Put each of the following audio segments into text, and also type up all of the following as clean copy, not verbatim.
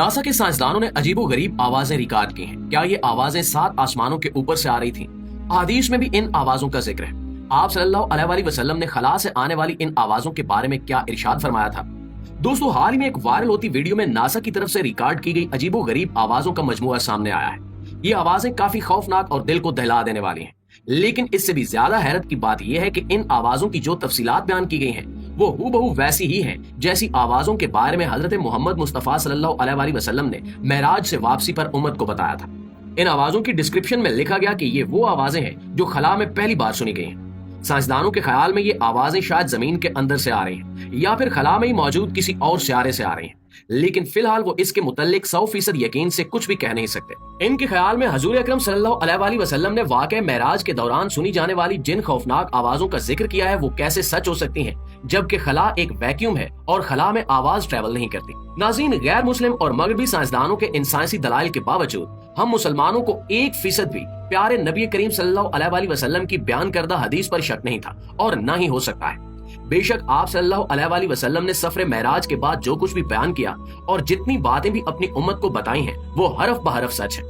NASA के साइंसदानों ने अजीबोगरीब आवाजें रिकॉर्ड की हैं। क्या ये आवाजें 7 आसमानों के ऊपर से आ रही थीं? हदीस में भी इन आवाजों का जिक्र है। आप सल्लल्लाहु अलैहि वसल्लम ने खला से आने वाली इन आवाजों के बारे में क्या इरशाद फरमाया था? दोस्तों, हाल ही में एक वायरल होती वीडियो में नासा की तरफ से रिकॉर्ड की गई अजीबोगरीब आवाजों का मजमूआ सामने आया है। ये आवाजें काफी खौफनाक और दिल को दहला देने वाली हैं। लेकिन इससे भी ज्यादा हैरत की बात यह है कि इन आवाजों की जो तफसीलात बयान की गई हैं वो हूबहू वैसी ही हैं जैसी आवाजों के बारे में हजरत मोहम्मद मुस्तफा सल्लल्लाहु अलैहि वसल्लम ने मेराज से वापसी पर उम्मत को बताया था। इन आवाजों की डिस्क्रिप्शन में लिखा गया कि ये वो आवाजें हैं जो खला में पहली बार सुनी गई हैं। साइंसदानों के ख्याल में ये आवाजें शायद जमीन के अंदर से आ रही हैं या फिर खला में ही मौजूद किसी और सियारे से आ रही हैं, लेकिन फिलहाल वो इसके मुतल्लिक 100% यकीन से कुछ भी कह नहीं सकते। इनके ख्याल में हुजूर अकरम सल्लल्लाहु अलैहि वसल्लम ने वाक़या मेराज के दौरान सुनी जाने वाली जिन खौफनाक आवाजों का जिक्र किया है वो कैसे सच हो सकती हैं, जबकि खला एक वैक्यूम है और खला में आवाज ट्रेवल नहीं करती। नाज़रीन, गैर मुस्लिम और मगरबी साइंसदानों के इन साइंसी दलाइल के बावजूद हम मुसलमानों को 1% भी प्यारे नबी करीम सल्लल्लाहु अलैहि वसल्लम की बयान करदा हदीस पर शक नहीं था और न ही हो सकता है। बेशक आप सल्लल्लाहु अलैहि वसल्लम ने सफर मेराज के बाद जो कुछ भी बयान किया और जितनी बातें भी अपनी उम्मत को बताई हैं वो हरफ बहरफ सच है।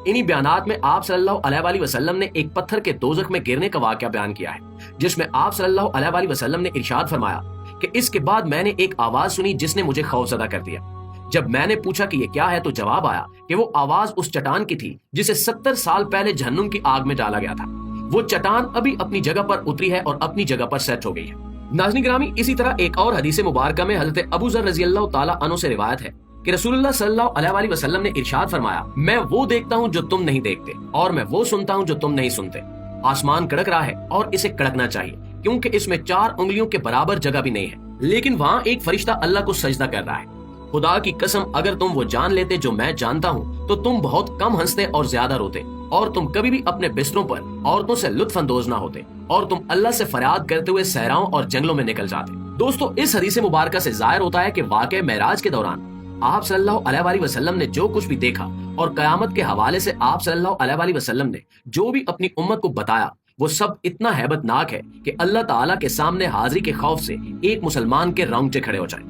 इन्हीं बयानात में आप सल्लल्लाहु अलैहि वसल्लम ने एक पत्थर के दोज़ख में गिरने का वाक़या बयान किया है, जिसमें आप सल्लल्लाहु अलैहि वसल्लम ने इरशाद फरमाया कि इसके बाद मैंने एक आवाज सुनी जिसने मुझे खौफज़दा कर दिया। जब मैंने पूछा कि ये क्या है तो जवाब आया कि वो आवाज उस चट्टान की थी जिसे 70 साल पहले जहन्नुम की आग में डाला गया था। वो चट्टान अभी अपनी जगह पर उतरी है और अपनी जगह पर सेट हो गई है। नाज़रीन गिरामी, इसी तरह एक और हदीस मुबारका में हज़रत अबू ज़र रज़ियल्लाहु ताला अन्हु से रिवायत है कि रसूलुल्लाह सल्लल्लाहु अलैहि वसल्लम ने इरशाद फरमाया, मैं वो देखता हूँ जो तुम नहीं देखते और मैं वो सुनता हूँ जो तुम नहीं सुनते। आसमान कड़क रहा है और इसे कड़कना चाहिए क्योंकि इसमें 4 उंगलियों के बराबर जगह भी नहीं है, लेकिन वहाँ एक फरिश्ता अल्लाह को सजदा कर रहा है। खुदा की कसम, अगर तुम वो जान लेते जो मैं जानता हूँ तो तुम बहुत कम हंसते और ज्यादा रोते और तुम कभी भी अपने बिस्तरों पर औरतों से लुत्फ अंदोज ना होते और तुम अल्लाह से फरियाद करते हुए सहराओं और जंगलों में निकल जाते। दोस्तों, इस हदीस मुबारका से जाहिर होता है कि वाक़या मेराज के दौरान आप सल्लल्लाहु अलैहि वसल्लम ने जो कुछ भी देखा और कयामत के हवाले से आप सल्लल्लाहु अलैहि वसल्लम ने जो भी अपनी उम्मत को बताया वो सब इतना हैबतनाक है कि अल्लाह ताला के सामने हाजिरी के खौफ से एक मुसलमान के रोंगटे खड़े हो जाए।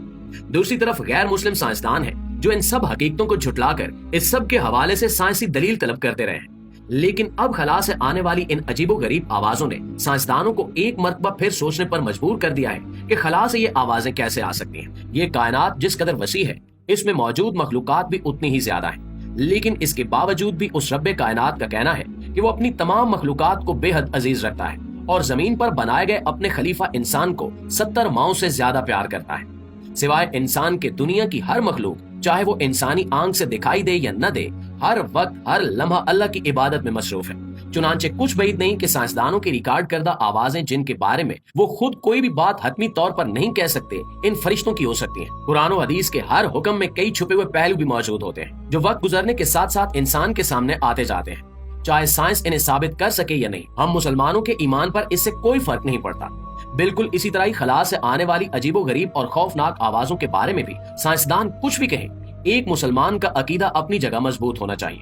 दूसरी तरफ गैर मुस्लिम साइंसदान हैं जो इन सब हकीकतों को झुटलाकर इस सब के हवाले से साइंसी दलील तलब करते रहे हैं, लेकिन अब खला से आने वाली इन अजीबोगरीब आवाजों ने साइंसदानों को एक मरतबा फिर सोचने पर मजबूर कर दिया है कि खला से ये आवाजें कैसे आ सकती हैं। ये कायनात जिस कदर वसी है इसमें मौजूद मखलूकात भी उतनी ही ज्यादा है, लेकिन इसके बावजूद भी उस रब्बे कायनात का कहना है कि वो अपनी तमाम मखलूकात को बेहद अजीज रखता है और जमीन पर बनाए गए अपने खलीफा इंसान को 70 माओं से ज्यादा प्यार करता है। सिवाय इंसान के दुनिया की हर मखलूक, चाहे वो इंसानी आंख से दिखाई दे या न दे, हर वक्त हर लम्हा अल्लाह की इबादत में मसरूफ है। चुनांचे कुछ बैद नहीं कि साइंसदानों की रिकॉर्ड करदा आवाजें जिनके बारे में वो खुद कोई भी बात हतमी तौर पर नहीं कह सकते, इन फरिश्तों की हो सकती हैं। कुरान और हदीस के हर हुक्म में कई छुपे हुए पहलू भी मौजूद होते हैं जो वक्त गुजरने के साथ साथ इंसान के सामने आते जाते हैं, चाहे साइंस इन्हें साबित कर सके या नहीं। हम मुसलमानों के ईमान पर इससे कोई फर्क नहीं पड़ता। बिल्कुल इसी तरह ही खला से आने वाली अजीबोगरीब और खौफनाक आवाजों के बारे में भी साइंसदान कुछ भी कहें, एक मुसलमान का अकीदा अपनी जगह मजबूत होना चाहिए।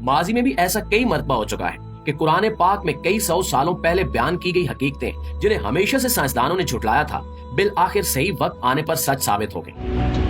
माजी में भी ऐसा कई मरतबा हो चुका है कि कुरान पाक में कई 100 सालों पहले बयान की गई हकीकतें जिन्हें हमेशा से साइंसदानों ने झुटलाया था, बिल आखिर सही वक्त आने पर सच साबित हो गई।